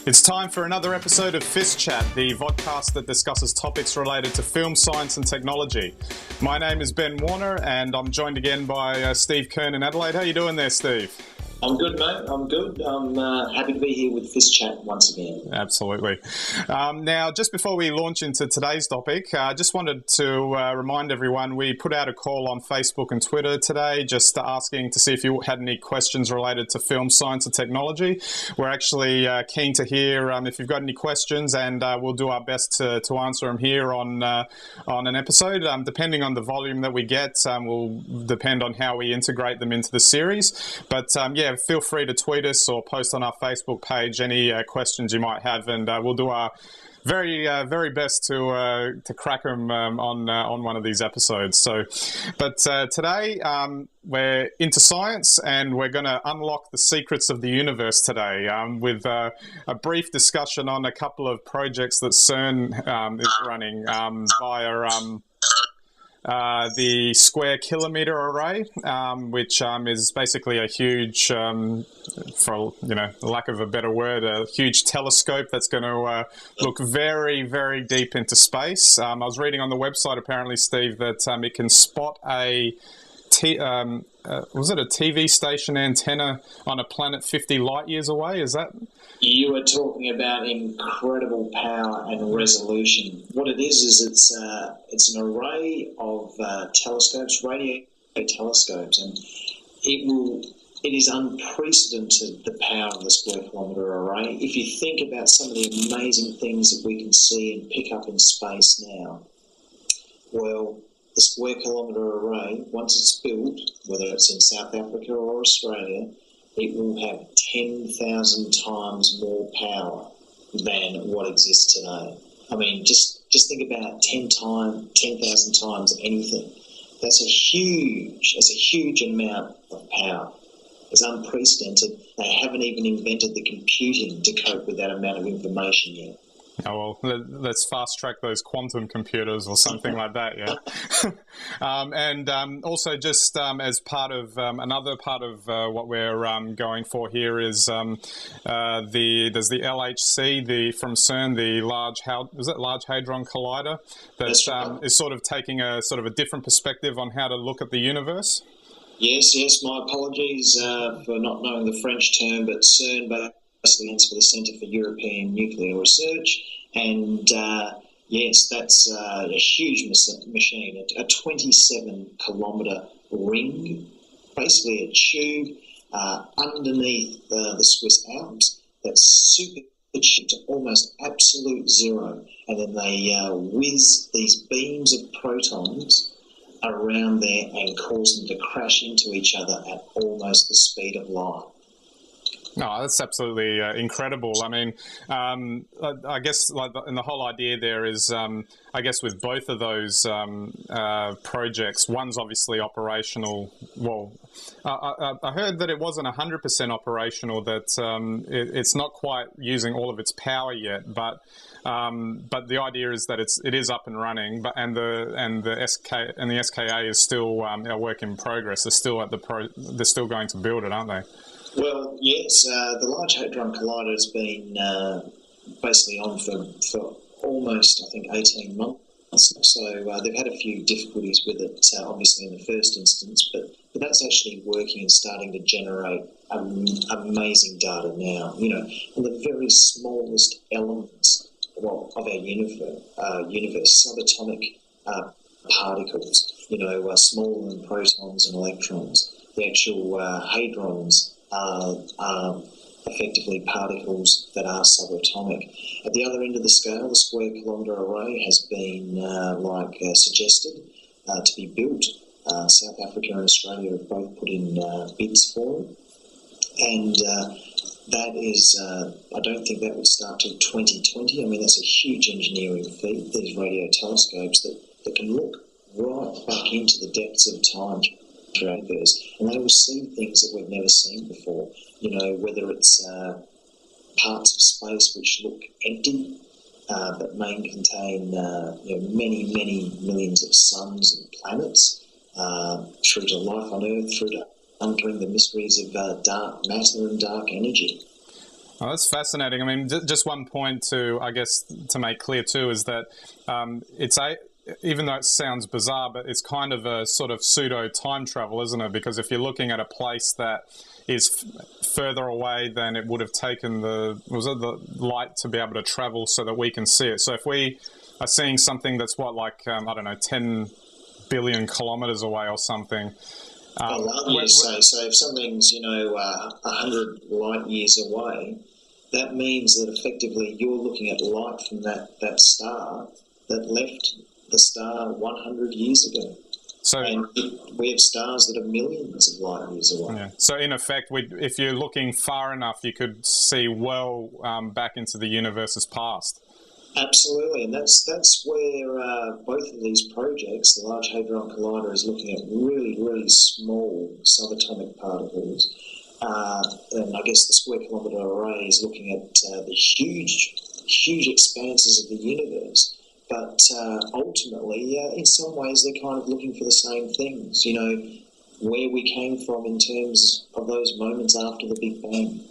It's time for another episode of FiST Chat, the vodcast that discusses topics related to film, science and technology. My name is Ben Warner and I'm joined again by Steve Kern in Adelaide. How are you doing there, Steve? I'm good, mate. I'm good. I'm happy to be here with FiST Chat once again. Absolutely. Now, just before we launch into today's topic, I just wanted to remind everyone we put out a call on Facebook and Twitter today just asking to see if you had any questions related to film, science and technology. We're actually keen to hear if you've got any questions, and we'll do our best to answer them here on an episode. Depending on the volume that we get, will depend on how we integrate them into the series. But yeah, feel free to tweet us or post on our Facebook page any questions you might have, and we'll do our very best to crack them on one of these episodes. So, but today we're into science, and we're going to unlock the secrets of the universe today with a brief discussion on a couple of projects that CERN is running via the Square Kilometre Array, which is basically a huge, for lack of a better word, a huge telescope that's going to look very deep into space. I was reading on the website, apparently, Steve, that it can spot a was it a TV station antenna on a planet 50 light years away? Is that? You are talking about incredible power and resolution. What it is it's an array of telescopes, radio telescopes, and it is unprecedented, the power of the Square Kilometre Array. If you think about some of the amazing things that we can see and pick up in space now, well, the Square Kilometre Array, once it's built, whether it's in South Africa or Australia, it will have 10,000 times more power than what exists today. I mean, just think about 10,000 times anything. That's a huge amount of power. It's unprecedented. They haven't even invented the computing to cope with that amount of information yet. Oh, well, let's fast track those quantum computers or something like that, yeah. And also just as part of another part of what we're going for here is there's the LHC, from CERN, the Large Hadron Collider, that is sort of taking a different perspective on how to look at the universe. Yes, my apologies for not knowing the French term, but CERN basically stands for the Centre for European Nuclear Research, and yes, that's a huge machine, a 27-kilometre ring, basically a tube underneath the Swiss Alps that's super cheap to almost absolute zero, and then they whiz these beams of protons around there and cause them to crash into each other at almost the speed of light. No, that's absolutely incredible. I mean, I guess and the whole idea there is, I guess with both of those projects, one's obviously operational. Well, I heard that it wasn't 100% operational, that it's not quite using all of its power yet, but the idea is that it is up and running, and the SKA is still a work in progress. They're still they're still going to build it, aren't they? Well, yes, the Large Hadron Collider has been basically on for almost, I think, 18 months. So they've had a few difficulties with it, obviously, in the first instance, but that's actually working and starting to generate amazing data now. On the very smallest elements of our universe, subatomic particles, smaller than protons and electrons. The actual hadrons are effectively particles that are subatomic. At the other end of the scale, the Square Kilometre Array has been, suggested to be built. South Africa and Australia have both put in bids for it. And that is, I don't think that would start till 2020. I mean, that's a huge engineering feat, these radio telescopes that can look right back into the depths of time throughout the universe, and they will see things that we've never seen before. Whether it's parts of space which look empty, but may contain many millions of suns and planets, through to life on Earth, through to uncovering the mysteries of dark matter and dark energy. Oh, that's fascinating. I mean, just one point to make clear too is that even though it sounds bizarre, but it's kind of a sort of pseudo time travel, isn't it? Because if you're looking at a place that is further away than it would have taken the light to be able to travel so that we can see it. So if we are seeing something that's 10 billion kilometers away or something. So if something's 100 light years away, that means that effectively you're looking at light from that star that left the star 100 years ago. And we have stars that are millions of light years away. Yeah. So in effect, if you're looking far enough, you could see well back into the universe's past. Absolutely, and that's where both of these projects, the Large Hadron Collider is looking at really, really small subatomic particles, and I guess the Square Kilometre Array is looking at the huge expanses of the universe. But ultimately, in some ways, they're kind of looking for the same things, where we came from in terms of those moments after the Big Bang.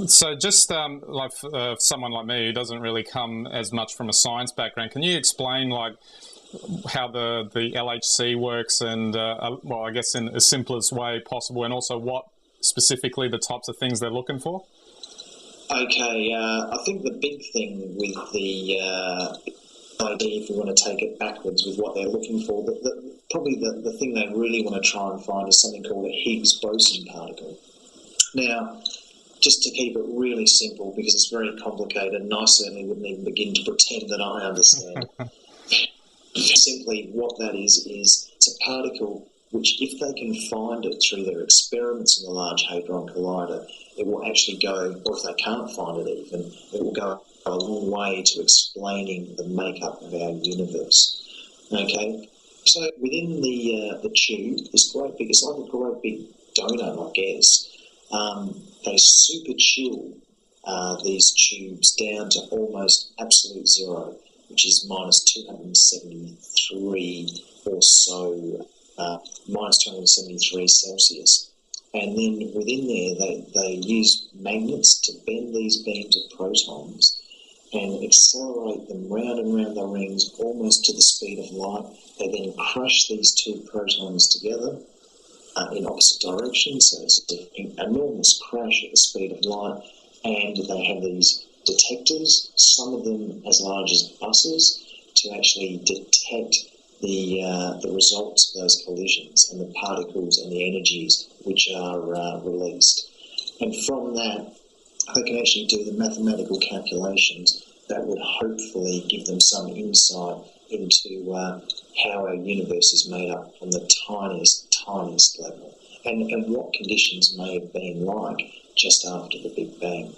So just like someone like me who doesn't really come as much from a science background, can you explain how the LHC works and, I guess in the simplest way possible, and also what specifically the types of things they're looking for? Okay, I think the big thing with the idea, if we want to take it backwards with what they're looking for, probably the thing they really want to try and find is something called a Higgs boson particle. Now, just to keep it really simple, because it's very complicated, and I certainly wouldn't even begin to pretend that I understand. Simply what that is it's a particle which, if they can find it through their experiments in the Large Hadron Collider, it will actually go, or if they can't find it even, it will go a long way to explaining the makeup of our universe. Okay? So within the tube, it's like a great big donut, I guess. They super chill these tubes down to almost absolute zero, which is minus 273 or so, minus 273 Celsius. And then within there, they use magnets to bend these beams of protons and accelerate them round and round the rings almost to the speed of light. They then crush these two protons together in opposite directions, so it's an enormous crash at the speed of light, and they have these detectors, some of them as large as buses, to actually detect the results of those collisions and the particles and the energies which are released. And from that, they can actually do the mathematical calculations that would hopefully give them some insight into how our universe is made up from the tiniest level, and what conditions may have been like just after the Big Bang.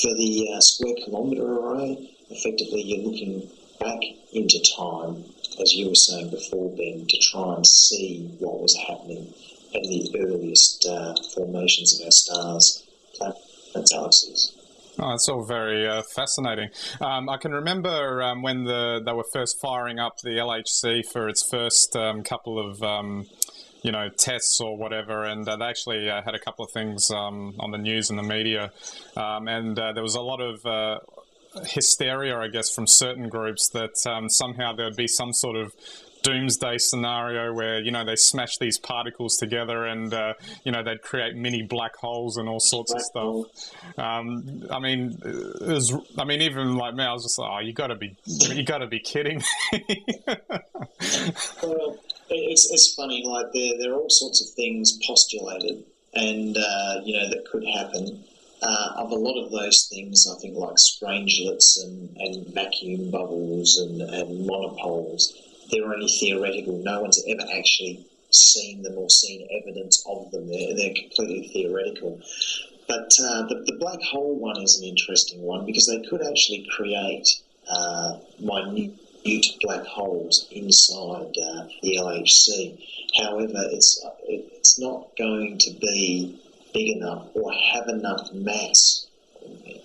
For the Square Kilometre Array, effectively you're looking back into time, as you were saying before, Ben, to try and see what was happening in the earliest formations of our stars, planets, galaxies. Oh, that's all very fascinating. I can remember when they were first firing up the LHC for its first couple of tests or whatever, and they actually had a couple of things on the news and the media, and there was a lot of hysteria, I guess, from certain groups that somehow there would be some sort of doomsday scenario where they smash these particles together and they'd create mini black holes and all sorts of stuff. Even like me, I was just like, oh, you got to be kidding me. Well, it's funny. Like there are all sorts of things postulated, and that could happen. Of a lot of those things, I think, like strangelets and vacuum bubbles and monopoles, they're only theoretical. No one's ever actually seen them or seen evidence of them. They're completely theoretical. But the black hole one is an interesting one, because they could actually create minute black holes inside the LHC. However, it's not going to be big enough or have enough mass,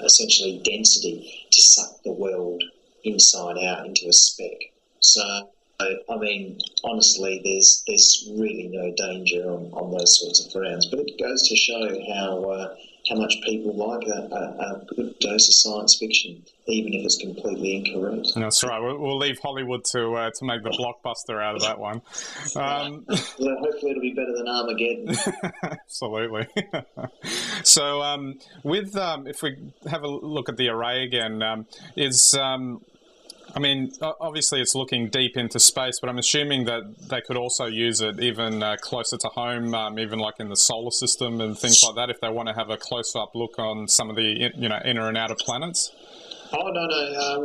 essentially density, to suck the world inside out into a speck. So I mean, honestly, there's really no danger on those sorts of grounds. But it goes to show how much people like a good dose of science fiction, even if it's completely incorrect. That's right. We'll leave Hollywood to make the blockbuster out of that one. Well, hopefully it'll be better than Armageddon. Absolutely. So with if we have a look at the array again, I mean, obviously it's looking deep into space, but I'm assuming that they could also use it even closer to home, even like in the solar system and things like that, if they want to have a close-up look on some of the inner and outer planets. Oh, no.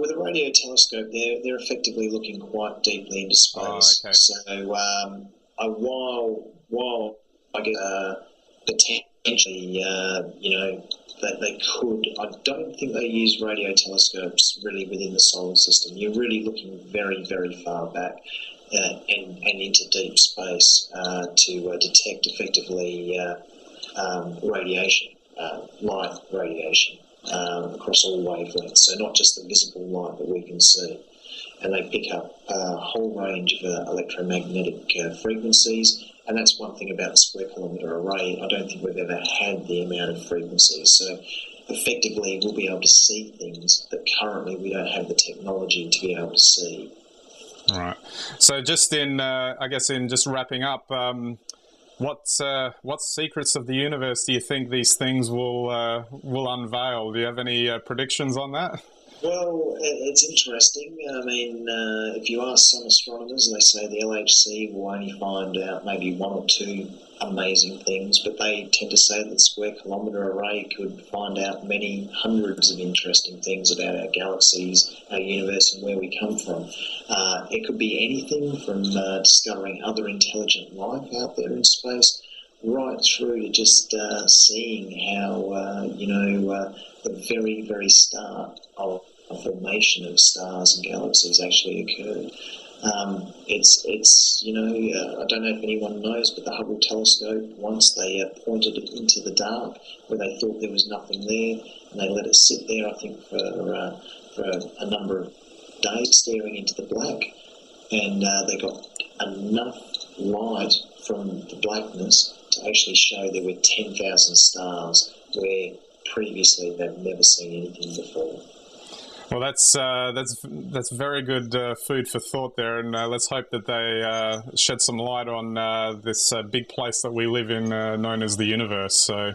With a radio telescope, they're effectively looking quite deeply into space. Oh, okay. So while I guess potentially, that they could, I don't think they use radio telescopes really within the solar system. You're really looking very, very far back and into deep space to detect effectively radiation, light radiation. Across all wavelengths, so not just the visible light that we can see. And they pick up a whole range of electromagnetic frequencies, and that's one thing about the Square Kilometre Array. I don't think we've ever had the amount of frequencies. So effectively, we'll be able to see things that currently we don't have the technology to be able to see. All right. So just in just wrapping up, what secrets of the universe do you think these things will unveil? Do you have any predictions on that? Well, it's interesting. I mean, if you ask some astronomers, they say the LHC will only find out maybe one or two amazing things, but they tend to say that the Square Kilometre Array could find out many hundreds of interesting things about our galaxies, our universe, and where we come from. It could be anything from discovering other intelligent life out there in space, right through to just seeing how, the very, very start of a formation of stars and galaxies actually occurred. I don't know if anyone knows, but the Hubble telescope, once they pointed it into the dark where they thought there was nothing there, and they let it sit there, I think, for a number of days staring into the black, and they got enough light from the blackness to actually show there were 10,000 stars where previously they've never seen anything before. Well, that's very good food for thought there, and let's hope that they shed some light on this big place that we live in, known as the universe. So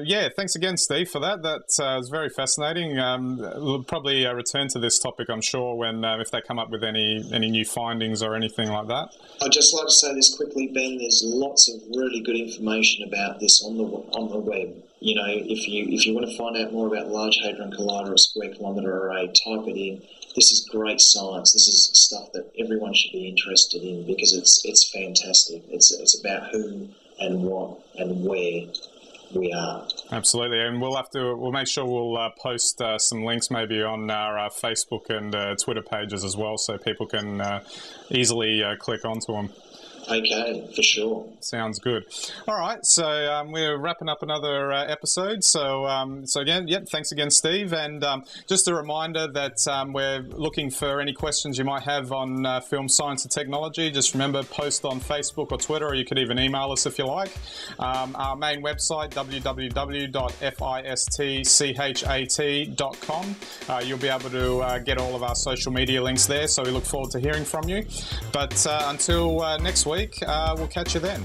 yeah, thanks again, Steve, for that. That was very fascinating. We'll probably return to this topic, I'm sure, when if they come up with any new findings or anything like that. I'd just like to say this quickly, Ben. There's lots of really good information about this on the web. You know, if you want to find out more about Large Hadron Collider or Square Kilometre Array, type it in. This is great science. This is stuff that everyone should be interested in because it's fantastic. It's about who and what and where we are. Absolutely, and we'll make sure we'll post some links maybe on our Facebook and Twitter pages as well, so people can easily click onto them. Okay, for sure. Sounds good. All right, so we're wrapping up another episode. So again, thanks again, Steve. And just a reminder that we're looking for any questions you might have on film science and technology. Just remember, post on Facebook or Twitter, or you could even email us if you like. Our main website, www.fistchat.com. You'll be able to get all of our social media links there. So we look forward to hearing from you. But until next week, we'll catch you then.